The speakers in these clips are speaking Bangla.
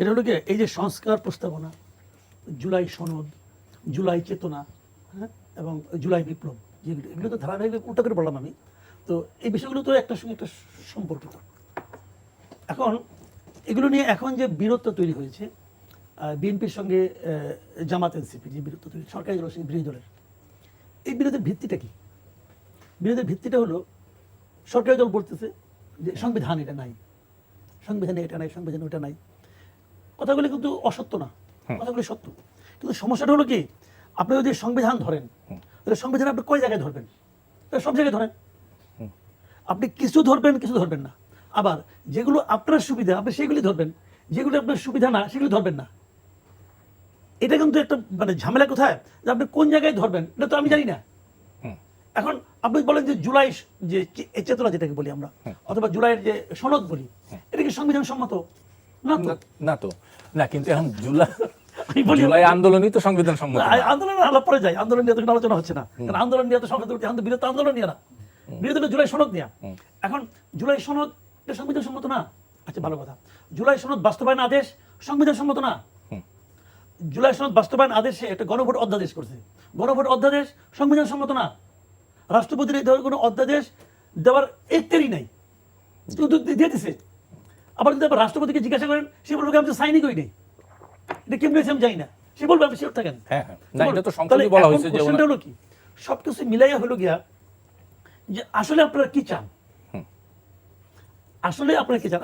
এটা হলো কি, এই যে সংস্কার প্রস্তাবনা, জুলাই সনদ, জুলাই চেতনা, হ্যাঁ, এবং জুলাই বিপ্লব, যেগুলো এগুলো তো ধারাবাহিক উল্টা করে বললাম আমি। তো এই বিষয়গুলো তো একটার সঙ্গে একটা সম্পর্কিত। এখন এগুলো নিয়ে এখন যে বিরোধ তৈরি হয়েছে বিএনপির সঙ্গে জামাত এনসিপি, যে বিরোধ তৈরি, সরকারি দল সেই বিরোধী দলের, এই বিরোধের ভিত্তিটা কি? বিরোধের ভিত্তিটা হলো সরকারি দল বলতেছে যে সংবিধান এটা নাই, সংবিধানে এটা নাই, সংবিধানে ওটা নাই। কথাগুলি কিন্তু অসত্য না, কথাগুলি সত্য। কিন্তু সমস্যাটা হলো কি, আপনি যদি সংবিধান ধরেন তাহলে সংবিধান আপনি কয় জায়গায় ধরবেন? সব জায়গায় ধরেন। আপনি কিছু ধরবেন, কিছু ধরবেন না। আবার যেগুলো আপনার সুবিধা আপনি সেগুলি ধরবেন, যেগুলো আপনার সুবিধা না সেগুলি ধরবেন না। এটা কিন্তু একটা মানে ঝামেলা কোথায়, যে আপনি কোন জায়গায় ধরবেন এটা তো আমি জানি না। এখন আপনি বলেন যে জুলাই যে চেতনা যেটাকে বলি আমরা, অথবা জুলাইয়ের যে সনদ বলি, এটা কি সংবিধান সম্মত? না তো, না তো, না। কিন্তু এখন জুলাই জুলাই আন্দোলনই তো সংবিধান সম্মত। আন্দোলনের আলাপ পরে যায়, আন্দোলন নিয়ে তো আলোচনা হচ্ছে না, কারণ আন্দোলন নিয়ে তো সংসদ বিরোধ আন্দোলন নিয়ে না, বিরোধী জুলাই সনদ নিয়ে। এখন জুলাই সনদ এটা সংবিধান সম্মত না। আচ্ছা, ভালো কথা, জুলাই সনদ বাস্তবায়ন আদেশ সংবিধান সম্মত না। জুলাই সনদ বাস্তবায়ন আদেশে একটা গণভোট অধ্যাদেশ করছে, গণভোট অধ্যাদেশ সংবিধান সম্মত না। রাষ্ট্রপতির এই ধরনের কোনো অধ্যাদেশ দেওয়ার এখতিয়ারই নাই, কিন্তু দিয়ে দিছে। আবার যদি আবার রাষ্ট্রপতিকে জিজ্ঞাসা করেন, সে বলবে আমি তো সাইনই করি নাই, এটা কেমন আমি জানি না, সে বলবে আমি শিওর থাকেন। হলো কি, সবকিছু মিলাইয়া হলো গিয়া যে আসলে আপনারা কি চান, আসলে আপনারা কি চান।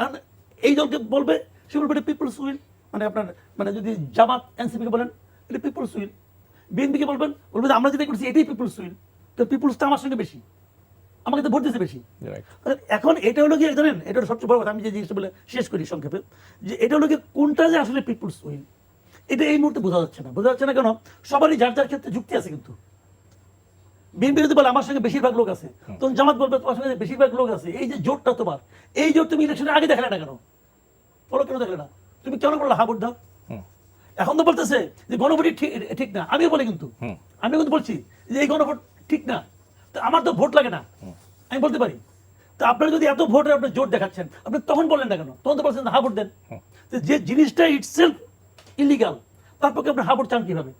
এই দলকে বলবে, সে বলবে এটা পিপলস উইল, মানে আপনার মানে যদি জামাত এনসিপিকে বলেন এটা পিপলস উইল, বিএনপিকে বলবেন, বলবে আমরা যেটা করছি এটাই পিপলস উইল, তো পিপলসটা আমার সঙ্গে বেশি, আমাকে তো ভোট দিতে বেশি। এখন এটা হলো কি জানেন, এটা হলো সবচেয়ে বড় কথা, আমি যে জিনিসটা বলে শেষ করি সংক্ষেপে, যে এটা হলো কি কোনটা যে আসলে পিপলস উইল এটা এই মুহূর্তে বোঝা যাচ্ছে না। বোঝা যাচ্ছে না কেন? সবারই যার যার ক্ষেত্রে যুক্তি আছে, কিন্তু বিএনপি যদি বলে আমার সঙ্গে বেশিরভাগ লোক আছে, তখন জামাত বলবে তোমার সঙ্গে বেশিরভাগ লোক আছে, এই যে জোটটা তোমার, এই জোট তুমি ইলেকশনের আগে দেখালে না কেন? বলো কেন দেখলে না? তুমি কেন বললে হা ভোট দাও? এখন তো বলতেছে যে গণভোট ঠিক না, আমিও বলি, কিন্তু আমি কিন্তু বলছি যে এই গণভোট ঠিক না, তো আমার তো ভোট লাগে না, আমি বলতে পারি। তো আপনারা যদি এত ভোটের আপনি জোট দেখাচ্ছেন, আপনি তখন বললেন না কেন? তখন তো বলছেন হা ভোট দেন। যে জিনিসটা ইটসেলফ ইলিগাল, তার পক্ষে আপনি হা ভোট চান কিভাবে?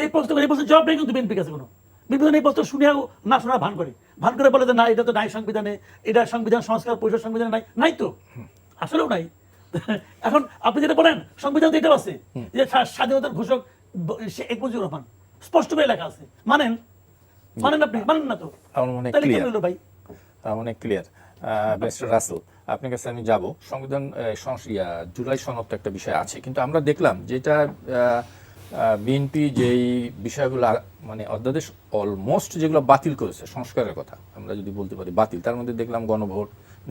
এই প্রশ্ন জবাব নেই কিন্তু বিএনপির কাছে কোনো। বিএনপি এই প্রশ্ন শুনেও না শোনার ভান করে বলে যে না এটা তো নাই সংবিধানে, এটা সংবিধান সংস্কার পরিষদ সংবিধানে নাই, নাই তো, আসলেও নাই। এখন আপনি যেটা বলেন সংবিধান তো এটাও আছে, যে স্বাধীনতার ঘোষক শেখ মুজিবুর রহমান, স্পষ্ট করে লেখা আছে, মানেন আপনি মানেন না তো, তাহলে কি হলো ভাই? অনেক ক্লিয়ার। মিস্টার রাসেল, আপনার কাছে আমি যাব। সংবিধান জুলাই সনদ একটা বিষয় আছে, কিন্তু আমরা দেখলাম যেটা বিএনপি যেই বিষয়গুলো মানে অধ্যাদেশ অলমোস্ট যেগুলো বাতিল করেছে, সংস্কারের কথা আমরা যদি বলতে পারি বাতিল, তার মধ্যে দেখলাম গণভোট,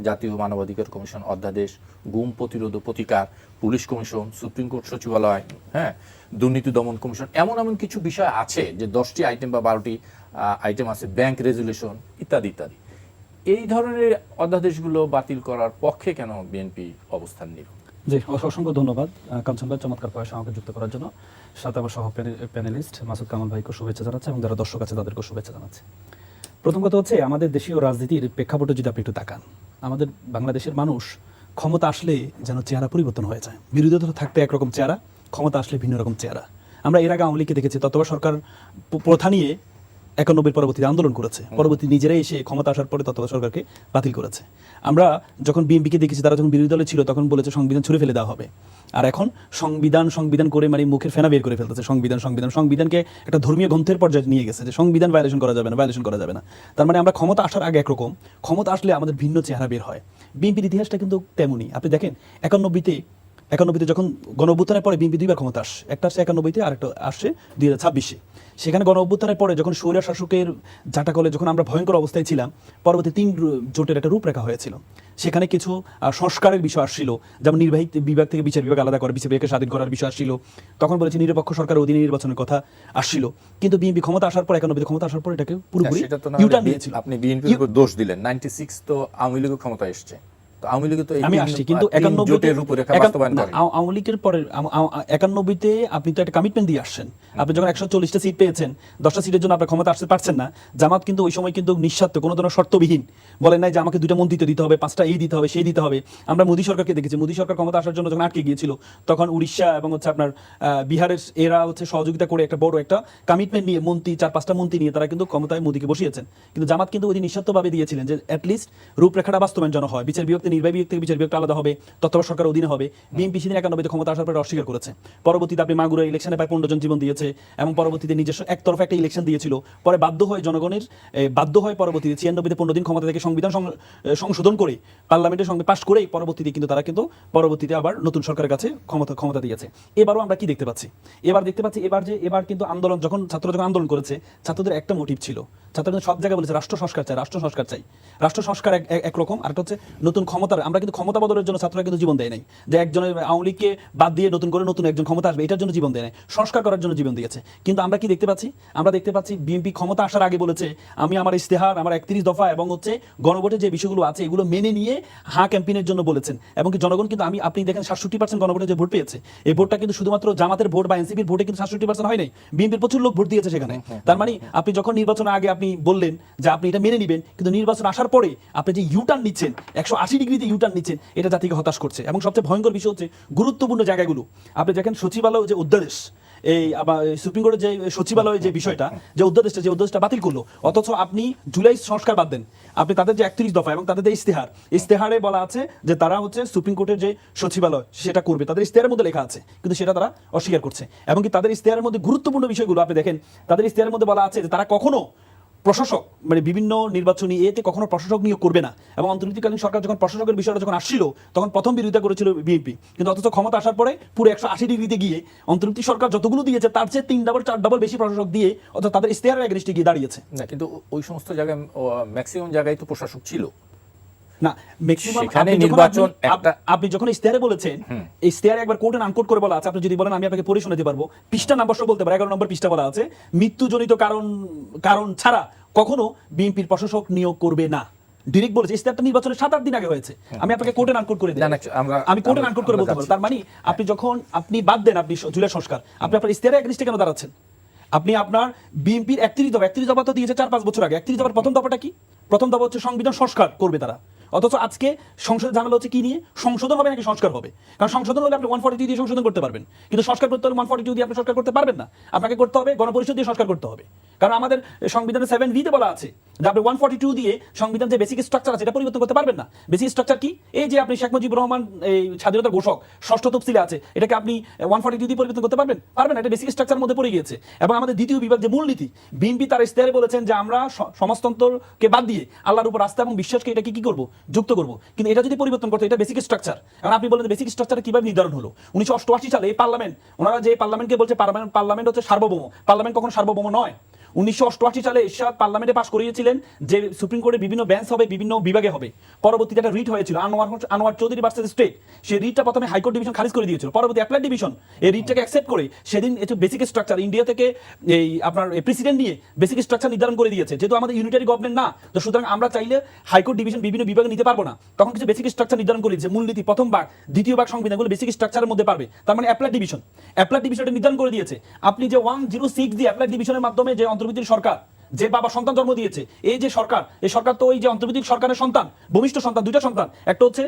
জাতীয় মানবাধিকার কমিশন অধ্যাদেশ, গুম প্রতিরোধ ও প্রতিকার, পুলিশ কমিশন, সুপ্রিম কোর্ট সচিবালয়, হ্যাঁ, দুর্নীতি দমন কমিশন, এমন কিছু বিষয় আছে যে 10টি আইটেম বা 12টি আইটেম আছে, ব্যাংক রেজুলেশন ইত্যাদি ইত্যাদি। এই ধরনের অধ্যাদেশগুলো বাতিল করার পক্ষে কেন বিএনপি অবস্থান নিল? জি, অসংখ্য ধন্যবাদ কাঞ্চন ভাই চমৎকার প্রয়াস আমাকে যুক্ত করার জন্য। সাথে আমার সহ প্যানেলিস্ট মাসুদ কামাল ভাইকে শুভেচ্ছা জানাচ্ছে এবং যারা দর্শক আছে তাদেরকে শুভেচ্ছা জানাচ্ছে। প্রথম কথা হচ্ছে, আমাদের দেশীয় রাজনীতির প্রেক্ষাপটে যদি আপনি একটু তাকান, আমাদের বাংলাদেশের মানুষ ক্ষমতা আসলে যেন চেহারা পরিবর্তন হয়ে যায়। বিরোধী দল থাকতে একরকম চেহারা, ক্ষমতা আসলে ভিন্ন রকম চেহারা। আমরা এর আগে আওয়ামী লীগকে দেখেছি তত্ত্বাবধায়ক সরকার প্রথা নিয়ে 91 পরবর্তীতে আন্দোলন করেছে, পরবর্তী নিজেরাই এসে ক্ষমতা আসার পরে তত্ত্বাবধায়ক সরকারকে বাতিল করেছে। আমরা যখন বিএনপিকে দেখেছি, তারা যখন বিরোধী দলে ছিল তখন বলেছে সংবিধান ছুঁড়ে ফেলে দেওয়া হবে, আর এখন সংবিধান করে মানে মুখের ফেনা বের করে ফেলতেছে। সংবিধানকে একটা ধর্মীয় গ্রন্থের পর্যায়ে নিয়ে গেছে, যে সংবিধান ভায়োলেশন করা যাবে না। তার মানে আমরা ক্ষমতা আসার আগে একরকম, ক্ষমতা আসলে আমাদের ভিন্ন চেহারা বের হয়। বিএনপির ইতিহাসটা কিন্তু তেমনই। আপনি দেখেন 91-তে যখন গণঅভ্যুত্থানের পরে বিএনপি দুইবার ক্ষমতা আসে, একটা আসছে 91-তে আর একটা আসছে 2026-এ। সেখানে গণঅভ্যুত্থানের পরে যখন স্বৈর শাসকের জাটাকলে যখন আমরা ভয়ঙ্কর অবস্থায় ছিলাম, পরবর্তী 3 জোটের একটা রূপরেখা হয়েছিল। সেখানে কিছু সংস্কারের বিষয় আসছিল, যেমন নির্বাহী বিভাগ থেকে বিচার বিভাগ আলাদা করে বিচার বিভাগকে স্বাধীন করার বিষয় আসছিল। তখন বলেছে নিরপেক্ষ সরকারের অধীনে নির্বাচনের কথা আসছিল। কিন্তু বিএনপি ক্ষমতা আসার পর 91-তে ক্ষমতা আসার পর এটাকে পুরোপুরি ইউটার্ন নিয়েছিল। আপনি বিএনপির উপর দোষ দিলেন। 96 তো আওয়ামী লীগের ক্ষমতা এসেছে, তো আওয়ামী লীগ তো এই আমি তিন- আসছি, কিন্তু তিন 91 জোটের রূপরেখা বাস্তবায়ন করে। আওয়ামী লীগের পরে 91-তে আপনি তো একটা কমিটমেন্ট দিয়ে আসছেন। আপনি যখন 140টা সিট পেয়েছেন, 10টা সিটের জন্য আপনার ক্ষমতা আসতে পারছেন না। জামাত কিন্তু ওই সময় কিন্তু নিঃস্বার্থ, কোনো ধরনের শর্তবিহীন বলেন নাই যে আমাকে 2টা মন্ত্রিত্ব দিতে হবে, 5টা এই দিতে হবে, সেই দিতে হবে। আমরা মোদী সরকারকে দেখেছি, মোদী সরকার ক্ষমতা আসার জন্য যখন আটকে গিয়েছিল, তখন উড়িষ্যা এবং হচ্ছে আপনার বিহারের এরা হচ্ছে সহযোগিতা করে একটা বড় একটা কমিটমেন্ট নিয়ে মন্ত্রী 4-5টা মন্ত্রী নিয়ে তারা কিন্তু ক্ষমতায় মোদীকে বসিয়েছেন। কিন্তু জামাত কিন্তু ওই নিঃস্বার্থভাবে দিয়েছিলেন যে অ্যাটলিস্ট রূপরেখাটা বাস্তবায়ন যেন হয়, বিচার বিভাগ থেকে নির্বাহী বিভাগ থেকে বিচার বিভাগটা আলাদা হবে, তত্ত্বাবধায়ক সরকার অধীনে হবে। বিএনপি সেদিন 91-তে ক্ষমতা আসার পরে অস্বীকার করেছে। পরবর্তীতে আপনি মাগুরা ইলেকশনে প্রায় 15 জন জীবন দিয়েছে এবং পরবর্তীতে নিজস্ব একতরফা একটা ইলেকশন দিয়েছিল। পরে বাধ্য হয়ে জনগণের বাধ্য হয় পরবর্তীতে 96-তে 15 দিন ক্ষমতা থেকে সংবিধান সংশোধন করে পার্লামেন্টের সঙ্গে পাশ করেই পরবর্তীতে কিন্তু তারা কিন্তু পরবর্তীতে আবার নতুন সরকারের কাছে ক্ষমতা দিয়েছে। এবারও আমরা কি দেখতে পাচ্ছি? এবার কিন্তু আন্দোলন যখন ছাত্ররা যখন আন্দোলন করেছে, ছাত্রদের একটা মোটিভ ছিল, ছাত্ররা সব জায়গায় বলেছে রাষ্ট্র সংস্কার চাই, রাষ্ট্র সংস্কার চাই। রাষ্ট্র সংস্কার একরকম, আর একটা হচ্ছে নতুন ক্ষমতার, আমরা কিন্তু ক্ষমতা বদলের জন্য ছাত্ররা কিন্তু জীবন দেয় নাই যে একজনের আওয়ামী লীগকে বাদ দিয়ে নতুন করে নতুন একজন ক্ষমতা আসবে এটার জন্য জীবন দেয় নাই, সংস্কার করার জন্য জীবন দিয়েছে। কিন্তু আমরা কি দেখতে পাচ্ছি? আমরা দেখতে পাচ্ছি বিএনপি ক্ষমতা আসার আগে বলেছে আমি আমার ইস্তেহার, আমার 31 দফা এবং হচ্ছে গণভোটের যে বিষয়গুলো আছে এগুলো মেনে নিয়ে ক্যাম্পেইনের জন্য বলেছেন। এবং কি জনগণ কিন্তু আপনি দেখেন 67% গণভোটে যে ভোট পেয়েছে, এই ভোটটা কিন্তু শুধুমাত্র জামাতের ভোট বা এনসিপির ভোটে কিন্তু 67% হয় নাই, বিএনপির প্রচুর লোক ভোট দিয়েছে সেখানে। তার মানে আপনি যখন নির্বাচনের আগে আপনি বললেন যে আপনি এটা মেনে নেবেন, কিন্তু নির্বাচন আসার পরে আপনি যে ইউটার্ন নিচ্ছেন, 180 ডিগ্রিতে ইউটার্ন নিচ্ছেন, এটা জাতিকে হতাশ করছে। এবং সবচেয়ে ভয়ঙ্কর বিষয় হচ্ছে গুরুত্বপূর্ণ জায়গাগুলো আপনি দেখেন সচিবালয় যে অধ্যাদেশ, এই আবার সুপ্রিম কোর্টের যে সচিবালয় যে বিষয়টা, যে অধ্যাদেশটা বাতিল করলো, অথচ আপনি জুলাই সংস্কার বাদ দেন, আপনি তাদের যে 31 দফা এবং তাদের যে ইস্তেহারে বলা আছে যে তারা হচ্ছে সুপ্রিম কোর্টের যে সচিবালয় সেটা করবে, তাদের ইস্তেহারের মধ্যে লেখা আছে, কিন্তু সেটা তারা অস্বীকার করছে। এবং কি তাদের ইস্তেহারের মধ্যে গুরুত্বপূর্ণ বিষয়গুলো আপনি দেখেন, তাদের ইস্তেহারের মধ্যে বলা আছে যে তারা কখনো প্রশাসক মানে বিভিন্ন নির্বাচনী এতে কখনো প্রশাসক নিয়োগ করবে না। এবং অন্তর্বর্তীকালীন সরকার যখন প্রশাসকের বিষয়টা যখন আসছিল তখন প্রথম বিরোধিতা করেছিল বিএনপি, কিন্তু অথচ ক্ষমতা আসার পরে পুরো 180 ডিগ্রিতে গিয়ে অন্তর্বর্তী সরকার যতগুলো দিয়েছে তার চেয়ে 3-4 বেশি প্রশাসক দিয়ে অথচ তাদের ইস্তেহারের এগেইনস্টে গিয়ে দাঁড়িয়েছে। না, কিন্তু ওই সমস্ত জায়গায় ম্যাক্সিমাম জায়গায় তো প্রশাসক ছিল না, ম্যাক্সিমাম সেখানে নির্বাচন আপনি যখন ইস্তেহারে বলেছেন, ইস্তেহারে একবার কোর্ট এন্ড আনকোট করে বলা আছে, আপনি যদি বলেন আমি আপনাকে পড়ে শোনাতে পারবো, পৃষ্ঠা নাম্বার সহ বলতে পারবো, 11 নম্বর পৃষ্ঠা বলা আছে মৃত্যুজনিত কারণ ছাড়া কখনো বিএনপির প্রশাসক নিয়োগ করবে না। ডিরেক্ট বলেছে, ইস্তেহারটা নির্বাচনের 7-8 দিন আগে হয়েছে। আমি আপনাকে কোর্ট এন্ড আনকোট করে দিই, আমি কোর্ট এন্ড আনকোট করে বলতে পারবো। তার মানে আপনি যখন আপনি বাদ দেন আপনি জুলাই সংস্কার, আপনি আপনার ইস্তেহারের এগেইনস্টে কেন দাঁড়াচ্ছেন? আপনি আপনার বিএনপির 31 দফা তো দিয়েছে 4-5 বছর আগে। 31 দফার প্রথম দফাটা কি? প্রথম দফা হচ্ছে সংবিধান সংস্কার করবে তারা, অথচ আজকে সংসদের ঝামেলা হচ্ছে কি নিয়ে? সংশোধন হবে নাকি সংস্কার হবে? কারণ সংশোধন হলে আপনি 142 দিয়ে সংশোধন করতে পারবেন, কিন্তু সংস্কার করতে হলে 142 দিয়ে আপনি সংস্কার করতে পারবেন না, আপনাকে করতে হবে গণপরিষদ দিয়ে সংস্কার করতে হবে। কারণ আমাদের সংবিধানের 7V তে বলা আছে যে আপনি 142 দিয়ে সংবিধান যে বেসিক স্ট্রাকচার আছে এটা পরিবর্তন করতে পারবেন না। বেসিক স্ট্রাকচার কি? এই যে আপনি শেখ মুজিবুর রহমান এই স্বাধীনতার ঘোষক 6ষ্ঠ তফসিলে আছে, এটাকে আপনি 142 দিয়ে পরিবর্তন করতে পারবেন? পারবেন না, এটা বেসিক স্ট্রাকচারের মধ্যে পড়ে গিয়েছে। এবং আমাদের দ্বিতীয় বিভাগ যে মূলনীতি, বিএনপি তার ইস্তেহারে বলেছেন যে আমরা সমাজতন্ত্রকে বাদ দিয়ে আল্লাহর উপর আস্থা এবং বিশ্বাসকে এটাকে কি করব? যুক্ত করব। কিন্তু এটা যদি পরিবর্তন করতে, এটা বেসিক স্ট্রাকচার। কারণ আপনি বলেন বেসিক স্ট্রাকচার কিভাবে নির্ধারণ হলো? 1988 সালে এই পার্লামেন্ট, ওনারা যে পার্লামেন্টকে বলছে পার্লামেন্ট হচ্ছে সার্বভৌম, পার্লামেন্ট কখনো সার্বভৌম নয়। 1988 সালে এরশাদ পার্লামেন্টে পাশ করিয়েছিলেন যে সুপ্রিম কোর্টে বিভিন্ন বেঞ্চ হবে, বিভিন্ন বিভাগে হবে। পরবর্তীতে একটা রিট হয়েছিল আনোয়ার চৌধুরী ভার্সেস স্টেট, সেই রিটটা প্রথমে হাইকোর্ট ডিভিশন খারিজ করে দিয়েছিল, পরবর্তী অ্যাপ্লাইড ডিভিশন এই রিটটাকে অ্যাকসেপ্ট করে সেদিন একটু বেসিক স্ট্রাকচার ইন্ডিয়া থেকে এই আপনার প্রেসিডেন্ট নিয়ে বেসিক স্ট্রাকচার নির্ধারণ করে দিয়েছে। যেহেতু আমাদের ইউনিটারি গভর্নমেন্ট না, তো সুতরাং আমরা চাইলে হাইকোর্ট ডিভিশন বিভিন্ন বিভাগে নিতে পারবো না, তখন কিছু বেসিক স্ট্রাকচার নির্ধারণ করে দিয়েছে। মূলনীতি প্রথম ভাগ, দ্বিতীয় ভাগ সংবিধানগুলো বেসিক স্ট্রাকচারের মধ্যে পারবে। তার মানে অ্যাপ্লাইড ডিভিশনটা নির্ধারণ করে দিয়েছে। আপনি যে 106 দিয়ে অ্যাপ্লাইড ডিভিশনের মাধ্যমে যে অন্তর্বর্তী সরকার যে বাবা সন্তান জন্ম দিয়েছে, এই যে সরকার, এই সরকার তো ওই যে অন্তর্বর্তী সরকারের সন্তান, ভূমিষ্ঠ সন্তান, দুইটা সন্তান, একটা হচ্ছে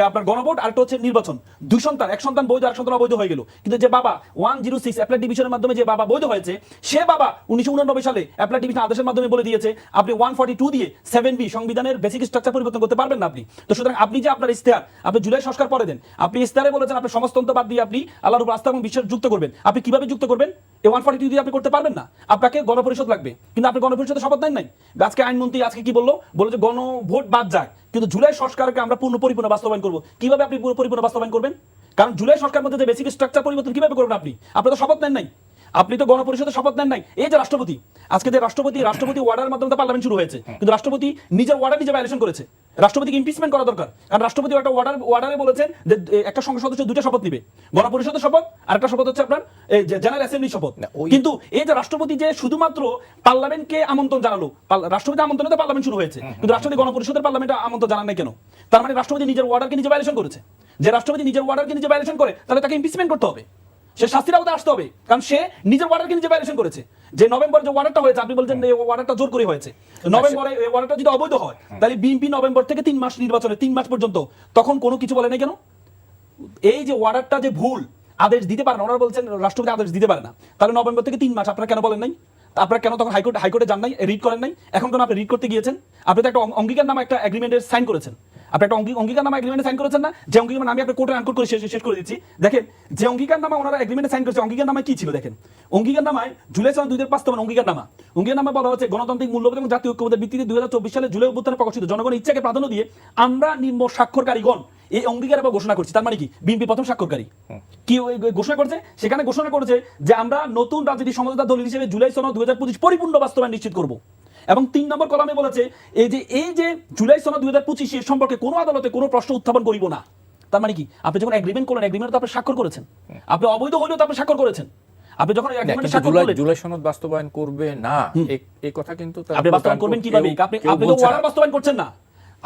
আপনার গণভোট আর একটা হচ্ছে নির্বাচন, দুই সন্তান, এক সন্তান বৈধ আর এক সন্তান অবৈধ হয়ে গেল। কিন্তু যে বাবা 106 অ্যাপ্লাইড ডিভিশনের মাধ্যমে যে বাবা বৈধ হয়েছে, সে বাবা 1989 সালে অ্যাপ্লাইড ডিভিশন আদেশের মাধ্যমে বলে দিয়েছে আপনি 142 দিয়ে 7B সংবিধানের বেসিক স্ট্রাকচার পরিবর্তন করতে পারবেন না আপনি। তো সুতরাং আপনি যে আপনার ইস্তেহার, আপনি জুলাই সংস্কার পরে দেন, আপনি ইস্তেহারে বলেছেন আপনি সমাজতন্ত্র বাদ দিয়ে আপনি আল্লাহর উপর আস্থা এবং বিশ্বাস যুক্ত করবেন। আপনি কিভাবে যুক্ত করবেন? এই 142 দিয়ে আপনি করতে পারবেন না, আপনাকে গণপরিষদ লাগবে। কিন্তু আপনি গণপরিষদের শপথ নেন নাই। আজকে আইনমন্ত্রী আজকে কি বললো যে গণভোট বাদ যায়, কিন্তু জুলাই সংস্কারকে আমরা পরিপূর্ণ বাস্তবায়ন করবো। কিভাবে আপনি পরিপূর্ণ বাস্তবায়ন করবেন? কারণ জুলাই সংস্কার মধ্যে যে বেসিক স্ট্রাকচার পরিবর্তন কিভাবে করবেন আপনি? আপনি তো শপথ নেন নাই, আপনি তো গণপরিষদের শপথ নেন নাই। এই যে রাষ্ট্রপতি, আজকে যে রাষ্ট্রপতি ওয়ার্ডারের মাধ্যমে তো পার্লামেন্ট শুরু হয়েছে, কিন্তু রাষ্ট্রপতি নিজের ওয়ার্ডার নিজে ভায়োলেশন করেছে। রাষ্ট্রপতিকে ইমপিচমেন্ট করা দরকার, কারণ রাষ্ট্রপতি একটা ওয়ার্ডারে বলেছেন যে একটা সংসদ সদস্য দুইটা শপথ নিবে, গণপরিষদের শপথ আর একটা শপথ হচ্ছে আপনার জেনারেল অ্যাসেম্বলি শপথ। কিন্তু এই যে রাষ্ট্রপতি যে শুধুমাত্র পার্লামেন্টকে আমন্ত্রণ জানালো, রাষ্ট্রপতি আমন্ত্রণে পার্লামেন্ট শুরু হয়েছে, কিন্তু রাষ্ট্রপতি গণপরিষদের পার্লামেন্টে আমন্ত্রণ জানান নাই কেন? তার মানে রাষ্ট্রপতি নিজের ওয়ার্ডারকে নিজে ভায়োলেশন করেছে। যে রাষ্ট্রপতি নিজের ওয়ার্ডারকে নিজে ভায়োলেশন করে, তাহলে তাকে ইমপিচমেন্ট করতে হবে, সে শাস্তির আওতায় আসতে হবে, কারণ সে নিজের ওয়ার্ডারকে নিজে ভায়োলেশন করেছে। যে নভেম্বর যে ওয়ার্ডারটা হয়েছে, আপনি বলছেন এই ওয়ার্ডারটা জোর করে হয়েছে, নভেম্বরে এই ওয়ার্ডারটা যদি অবৈধ হয়, তাহলে বিএনপি নভেম্বর থেকে 3 মাস নির্বাচনে 3 মাস পর্যন্ত তখন কোনো কিছু বলে নাই কেন? এই যে ওয়ার্ডারটা যে ভুল, আদেশ দিতে পারে না, ওনারা বলছেন রাষ্ট্রপতি আদেশ দিতে পারে না, তাহলে নভেম্বর থেকে 3 মাস আপনারা কেন বলেন নাই? আপনারা কেন তখন হাইকোর্টে যান নাই, রিড করেন নাই? এখন কেন আপনি রিড করতে গিয়েছেন? আপনি তো একটা অঙ্গীকার নামা একটা এগ্রিমেন্টের সাইন করেছেন, আপনি একটা অঙ্গীকার নামা এগ্রিমেন্টে সাইন করেছেন না? যে অঙ্গীকার আমি আপনার কোর্টে আনকোট করে শেষ করে দিচ্ছি। দেখেন যে অঙ্গীকার নামা ওনারা এগ্রিমেন্টে সাইন করেছে, অঙ্গীকার নামায় কি ছিল দেখেন। অঙ্গীকার নামায় জুলাই 2005 অঙ্গীকার নামা বলা হচ্ছে গণতান্ত্রিক মূল্যবোধ এবং জাতীয় ঐক্যবোধের ভিত্তিতে 2024 সালে জুলাই অভ্যুত্থানে প্রকাশিত জনগণের ইচ্ছাকে প্রাধান্য দিয়ে আমরা নিম্ন স্বাক্ষরকারীগণ এই অঙ্গীকার ঘোষণা করছি। তার মানে কি? বিএনপি প্রথম স্বাক্ষরকারী কি ঘোষণা করছে? সেখানে ঘোষণা করেছে যে আমরা নতুন রাজনীতি সমঝোতা দলিল হিসেবে জুলাই সনদ 2025 পরিপূর্ণ বাস্তবায়ন নিশ্চিত করব। এবং 3 নম্বর কলামে বলেছে এই যে জুলাই সনদ 2025 এর সম্পর্কে কোনো আদালতে কোনো প্রশ্ন উত্থাপন করিব না। তার মানে কি? আপনি যখন এগ্রিমেন্ট করলেন, এগ্রিমেন্ট তো আপনি স্বাক্ষর করেছেন, আপনি অবৈধ হলেও তো আপনি স্বাক্ষর করেছেন। আপনি যখন এগ্রিমেন্টে স্বাক্ষর করলেন, জুলাই সনদ বাস্তবায়ন করবে না এই কথা কিন্তু আপনি বাস্তবায়ন করবেন কিভাবে? আপনি তো ওয়ার্ডার বাস্তবায়ন করছেন না,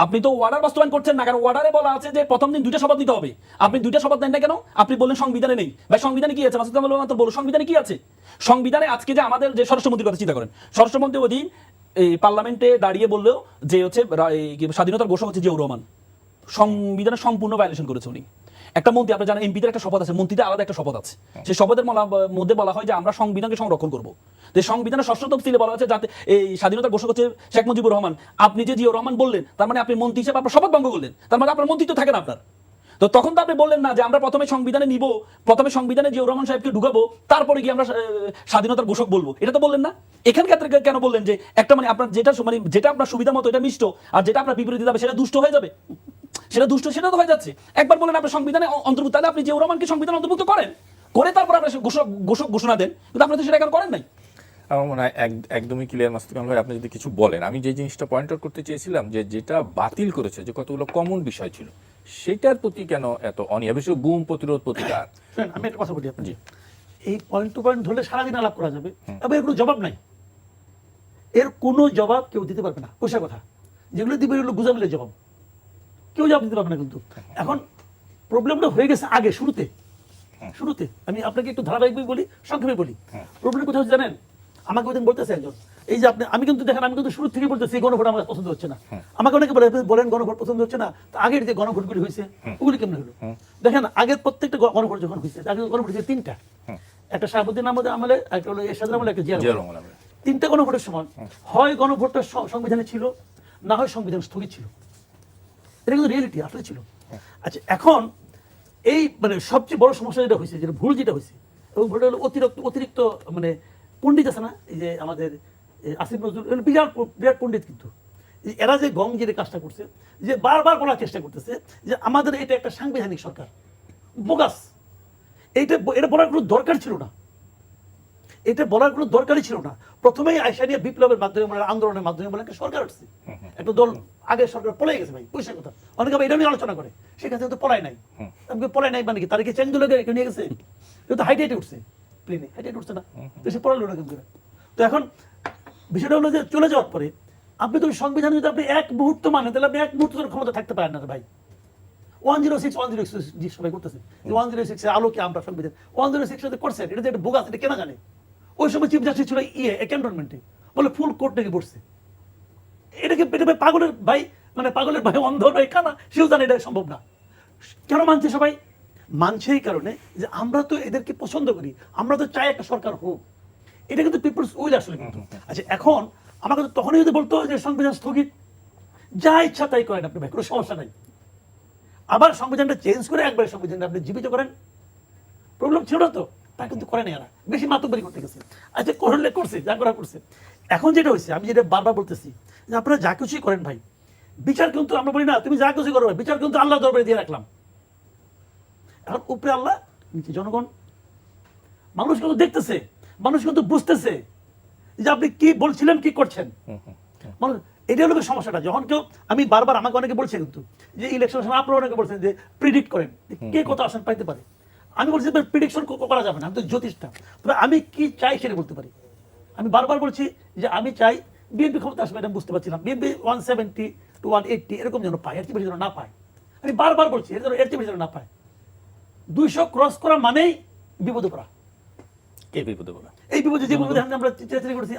আপনি তো ওয়ার্ডার বাস্তবায়ন করছেন না, কারণ ওয়ার্ডারে বলা আছে যে প্রথম দিন 2টা শপথ নিতে হবে। আপনি 2টা শপথ নেন না কেন? আপনি বললেন সংবিধানে নেই। ভাই সংবিধানে কি আছে? মাসুদ কামাল তো বলো সংবিধানে কি আছে? সংবিধানে আজকে যে আমাদের যে স্বরাষ্ট্রমন্ত্রীর কথা চিন্তা করেন, স্বরাষ্ট্রমন্ত্রী ওদিন এই পার্লামেন্টে দাঁড়িয়ে বললেও যে হচ্ছে স্বাধীনতার ঘোষক হচ্ছে জিয়াউর রহমান, সংবিধানের সম্পূর্ণ ভায়োলেশন করেছে উনি। একটা মন্ত্রী, আপনি জানেন এমপিদের একটা শপথ আছে, মন্ত্রীদের আলাদা একটা শপথ আছে, সেই শপথের মধ্যে বলা হয় যে আমরা সংবিধানকে সংরক্ষণ করব। যে সংবিধানের 6ষ্ঠ তফসিলে বলা হচ্ছে যাতে এই স্বাধীনতার ঘোষক হচ্ছে শেখ মুজিবুর রহমান, আপনি যে জিয়াউর রহমান বললেন, তার মানে আপনি মন্ত্রী হিসেবে আপনার শপথ ভঙ্গ করলেন, তার মানে আপনার মন্ত্রিত্ব থাকে না আপনার। তো তখন তো আপনি বললেন না যে আমরা প্রথমে সংবিধানে নিব, প্রথমে সংবিধানে জিয়াউর রহমান সাহেবকে ঢুকাবো, তারপরে গিয়ে আমরা স্বাধীনতার ঘোষক বলবো, এটা তো বললেন না। এখানকার কেন বললেন যে একটা মানে আপনার যেটা আপনার সুবিধা মতো এটা মিষ্ট, আর যেটা আপনার বিপরীতে যাবে সেটা দুষ্ট হয়ে যাবে? সেটা তো হয়ে যাচ্ছে। একবার বলেন আপনি সংবিধানে অন্তর্ভুক্ত, তাহলে আপনি জিয়াউর রহমানকে সংবিধানে অন্তর্ভুক্ত করেন, করে তারপর আপনি ঘোষক ঘোষণা দেন, কিন্তু আপনি তো সেটা এখন করেন নাই। আমার মনে হয় একদমই ক্লিয়ার মাসুদ কামাল ভাই, আপনি যদি কিছু বলেন। আমি যে জিনিসটা পয়েন্ট আউট করতে চেয়েছিলাম যে যেটা বাতিল করেছে, যে কতগুলো কমন বিষয় ছিল, সেটার প্রতি কেন এত অনীহা, বিশেষ গুম প্রতিরোধ প্রতিকার। আমি একটা কথা বলি আপনাকে, এই পয়েন্ট টু পয়েন্ট ধরলে সারাদিন আলাপ করা যাবে, তবে এর কোনো জবাব নাই, এর কোনো জবাব কেউ দিতে পারবে না। পয়সা কথা যেগুলো দিবে এগুলো গুজামিলের জবাব, কেউ জবাব দিতে পারবে না। কিন্তু এখন প্রবলেমটা হয়ে গেছে আগে শুরুতে আমি আপনাকে একটু ধারাবাহিক বলি, সংক্ষেপে বলি। প্রবলেম কোথাও জানেন? আমাকে ওইদিন বলতেছে একজন, এই যে আপনি, আমি কিন্তু দেখেন আমি কিন্তু শুরু থেকে বলতেছি গণভোট আমার পছন্দ হচ্ছে না। আমাকে অনেকে বলেন গণভোট পছন্দ হচ্ছে না, আগের যে গণভোটগুলি হয়েছে ওগুলি কেমন হলো দেখেন। আগের প্রত্যেকটা গণভোট যখন হয়েছে, আগে গণভোট হয়েছে 3টা, একটা শাহাবুদ্দিন আহমদের আমলে, একটা হলো এরশাদের আমলে, একটা জিয়াউর রহমান। 3টা গণভোটের সময় হয় গণভোটটা সংবিধানে ছিল, না হয় সংবিধান স্থগিত ছিল। এটা কিন্তু রিয়েলিটি আসলে ছিল। আচ্ছা, এখন এই মানে সবচেয়ে বড় সমস্যা যেটা হয়েছে, যেটা ভুল যেটা হয়েছে, এবং ভুলটা হলো অতিরিক্ত মানে পণ্ডিত আছে না, এই যে আমাদের আসিফ নজরুল, বিরাট পণ্ডিত, কিন্তু এরা যে গঙ্গির কাজটা করছে, যে বারবার বলার চেষ্টা করতেছে যে আমাদের এটা একটা সাংবিধানিক সরকার, বোগাস। এটা বলার কোনো দরকার ছিল না, এটা বলার কোনো দরকারই ছিল না। প্রথমেই আইসানিয়া বিপ্লবের মাধ্যমে, মানে আন্দোলনের মাধ্যমে বলে একটা সরকার আসছে, একটা দল, আগের সরকার পলাই গেছে ভাই, পয়সার কথা। অনেকে এটা নিয়ে আলোচনা করে, সেখানে তো পলাই নাই। আমাকে পলাই নাই মানে কি, তাদেরকে চেঞ্জ হলে নিয়ে গেছে, কিন্তু হাইটে উঠছে, প্লেনে হাইটে উঠছে না, বেশি পড়ালো না কিন্তু। তো এখন বিষয়টা হলো যে চলে যাওয়ার পরে আপনি তো সংবিধান যদি আপনি এক মুহূর্ত মানে, তাহলে আপনি এক মুহূর্ত ক্ষমতা থাকতে পারেন না ভাই। 106 সবাই করতেছে, 106 এর আলোকে আমরা সংবিধান 106 করছেন, এটা যে একটা বোগাস, এটা কেনা জানে। ওই সময় চিফ জাস্টিস ছিল ক্যান্টনমেন্টে, বলে ফুল কোর্ট থেকে বসছে। এটাকে পাগলের ভাই, মানে পাগলের ভাই অন্ধ ভাই খানা, সেও জানে এটা সম্ভব না। কেন মানছে সবাই? মানছে এই কারণে যে আমরা তো এদেরকে পছন্দ করি, আমরা তো চাই একটা সরকার হোক। এটা কিন্তু পিপলস উইল আসলে। আচ্ছা, এখন আমাকে তো তখনই যদি বলতো যে সংবিধান স্থগিত, যা ইচ্ছা তাই করেন আপনি ভাই, কোনো সমস্যা নাই। আবার সংবিধানটা চেঞ্জ করে একবারে সংবিধানটা আপনি জীবিত করেন, প্রবলেম ছিল না তো। তা কিন্তু করে নাই, এরা বেশি মাতব্বরি করতে গেছে। আচ্ছা, করছে যা করা করছে। এখন যেটা হয়েছে, আমি যেটা বারবার বলতেছি যে আপনারা যা কিছুই করেন ভাই, বিচার কিন্তু আমরা বলি না তুমি যা কিছু করো, বিচার কিন্তু আল্লাহ দরবারে দিয়ে রাখলাম। এখন উপরে আল্লাহ, নিচে জনগণ। মানুষ কিন্তু দেখতেছে, মানুষ কিন্তু বুঝতেছে যে আপনি কি বলছিলেন কি করছেন। মানে এটা হলো সমস্যাটা। যখন কেউ, আমি বারবার, আমাকে অনেকে বলছে কিন্তু যে ইলেকশনের সময় আপনারা অনেকে বলছেন যে প্রিডিক্ট করেন কে কত আসন পাইতে পারে। আমি বলছি প্রিডিকশন করা যাবে না, আমি তো জ্যোতিষটা। তবে আমি কি চাই সেটা বলতে পারি। আমি বারবার বলছি যে আমি চাই বিএনপি ক্ষমতা আসবে, এটা বুঝতে পারছিলাম। বিএনপি 170 to 180 এরকম যেন পায়, এর চেয়ে বেশি যেন না পায়। আমি বারবার বলছি এর চেয়ে বেশি যেন না পায়। 200 ক্রস করা মানেই বিপদে পড়া। কে বিপদে বলা? এই বিপদে যে বিপদে আমরা চেষ্টা করছি।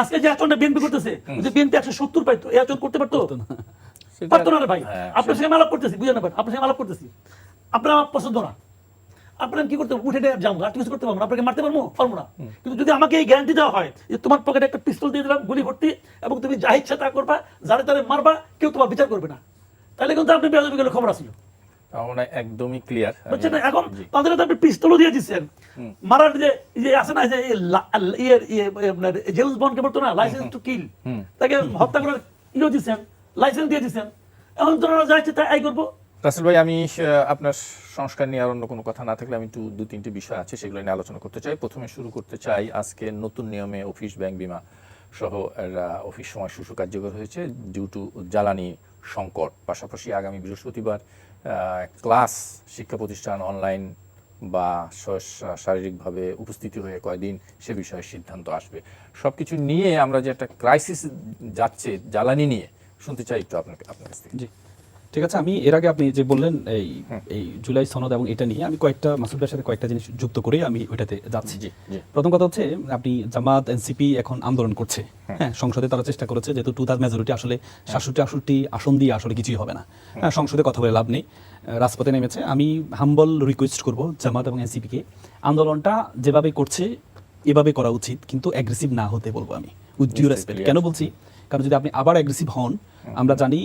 আজকে যে আচরণটা বিএনপি করতেছে, যে বিএনপি 170 পাইতো, এই আচরণ করতে পারতো পারতো না রে ভাই। আপনার সঙ্গে আলাপ করতেছি, বুঝে না ভাই, আপনার সঙ্গে আলাপ করতেছি, আপনার আমার পছন্দ না, আপনার কি করতে উঠে যাবো, আর কিছু করতে পারবো না, আপনাকে মারতে পারবো না। কিন্তু যদি আমাকে এই গ্যারান্টি দেওয়া হয় যে তোমার পকেটে একটা পিস্তল দিয়ে দিলাম গুলি ভর্তি, এবং তুমি যা ইচ্ছা তা করবা, যারে তারে মারবা, কেউ তোমার বিচার করবে না, তাহলে কিন্তু আপনি বেয়াদবি গেলে খবর আসলো। আমরা একদমই ক্লিয়ার। বুঝছেন? এখন তাদের আপনি পিস্তলও দিয়ে দিচ্ছেন, মারার যে আছে না, যে আপনার জেমস বন্ডকে বলতো না লাইসেন্স টু কিল, তাকে হত্যা করার ইয়ে দিচ্ছেন, লাইসেন্স দিয়ে দিচ্ছেন। এখন তোরা যা ইচ্ছে তাই করবো। রাসেল ভাই, আমি আপনার সংস্কার নিয়ে আর অন্য কোনো কথা না থাকলে আমি একটু 2-3টি বিষয় আছে সেগুলো নিয়ে আলোচনা করতে চাই। প্রথমে শুরু করতে চাই, আজকে নতুন নিয়মে অফিস, ব্যাংক, বিমা সহ অফিস সময় শিশু কার্যকর হয়েছে ডিউ টু জ্বালানি সংকট। পাশাপাশি আগামী বৃহস্পতিবার ক্লাস, শিক্ষা প্রতিষ্ঠান অনলাইন বা শারীরিকভাবে উপস্থিতি হয়ে কয়দিন, সে বিষয়ে সিদ্ধান্ত আসবে। সবকিছু নিয়ে আমরা যে একটা ক্রাইসিস যাচ্ছে জ্বালানি নিয়ে, শুনতে চাই একটু আপনার কাছ থেকে। জি, ঠিক আছে। আমি এর আগে আপনি যে বললেন এই জুলাই সনদ এবং এটা নিয়ে আমি মাসুদ ভাইয়ের সাথে কয়েকটা জিনিস যুক্ত করে আমি ওইটাতে যাচ্ছি। প্রথম কথা হচ্ছে, আপনি জামাত, এনসিপি এখন আন্দোলন করছে, হ্যাঁ, সংসদে তারা চেষ্টা করেছে, যেহেতু 2/3 মেজরিটি, আসলে 67-68 আসন দিয়ে আসলে কিছুই হবে না, হ্যাঁ, সংসদে কথা বলে লাভ নেই, রাজপথে নেমেছে। আমি হাম্বল রিকোয়েস্ট করব জামাত এবং এনসিপিকে, আন্দোলনটা যেভাবে করছে এভাবে করা উচিত, কিন্তু অ্যাগ্রেসিভ না হতে বলবো আমি, উইথ ডিউ রেসপেক্ট। কেন বলছি? কারণ যদি আপনি আবার অ্যাগ্রেসিভ হন, আমরা জানি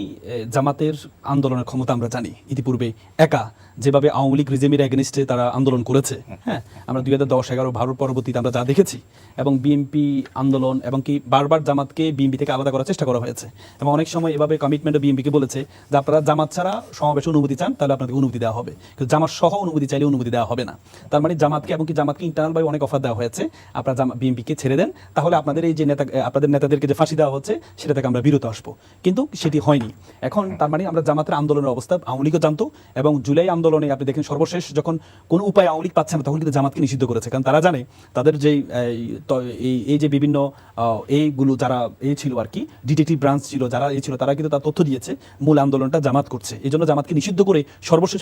জামাতের আন্দোলনের ক্ষমতা, আমরা জানি ইতিপূর্বে একা যেভাবে আওয়ামী লীগ রিজিমের এগেনিস্টে তারা আন্দোলন করেছে, হ্যাঁ, আমরা 2010-11 ভারত পরবর্তীতে আমরা যা দেখেছি, এবং বিএনপি আন্দোলন, এবং কি বারবার জামাতকে বিএনপি থেকে আলাদা করার চেষ্টা করা হয়েছে, এবং অনেক সময় এভাবে কমিটমেন্টও বিএনপিকে বলেছে যে আপনারা জামাত ছাড়া সমাবেশে অনুমতি চান, তাহলে আপনাদের অনুমতি দেওয়া হবে, কিন্তু জামাত সহ অনুমতি চাইলে অনুমতি দেওয়া হবে না। তার মানে জামাতকে, এবং কি জামাতকে ইন্টারনালভাবে অনেক অফার দেওয়া হয়েছে, আপনারা বিএনপিকে ছেড়ে দেন, তাহলে আপনাদের এই যে আপনাদের নেতাদেরকে যে ফাঁসি দেওয়া হচ্ছে সেটা থেকে আমরা বিরত আসবো, কিন্তু সেটি হয়নি। এখন তার মানে আমরা জামাতের আন্দোলনের অবস্থা আওয়ামী লীগও জানতো, এবং জুলাই আন্দোলনে আপনি দেখেন সর্বশেষ যখন কোনো উপায় আওয়ামী লীগ পাচ্ছে না, তখন কিন্তু জামাতকে নিষিদ্ধ করেছে, কারণ তারা জানে তাদের যে এই যে বিভিন্ন এইগুলো যারা ছিল আর কি, ডিটেকটিভ ব্রাঞ্চ ছিল, যারা ছিল, তারা কিন্তু তার তথ্য দিয়েছে মূল আন্দোলনটা জামাত করছে, এই জন্য জামাতকে নিষিদ্ধ করে সর্বশেষ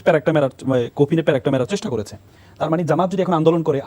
কফিনে প্যারাকটা মেরার চেষ্টা করেছে। তার মানে জামাত যদি এখন আন্দোলন করে,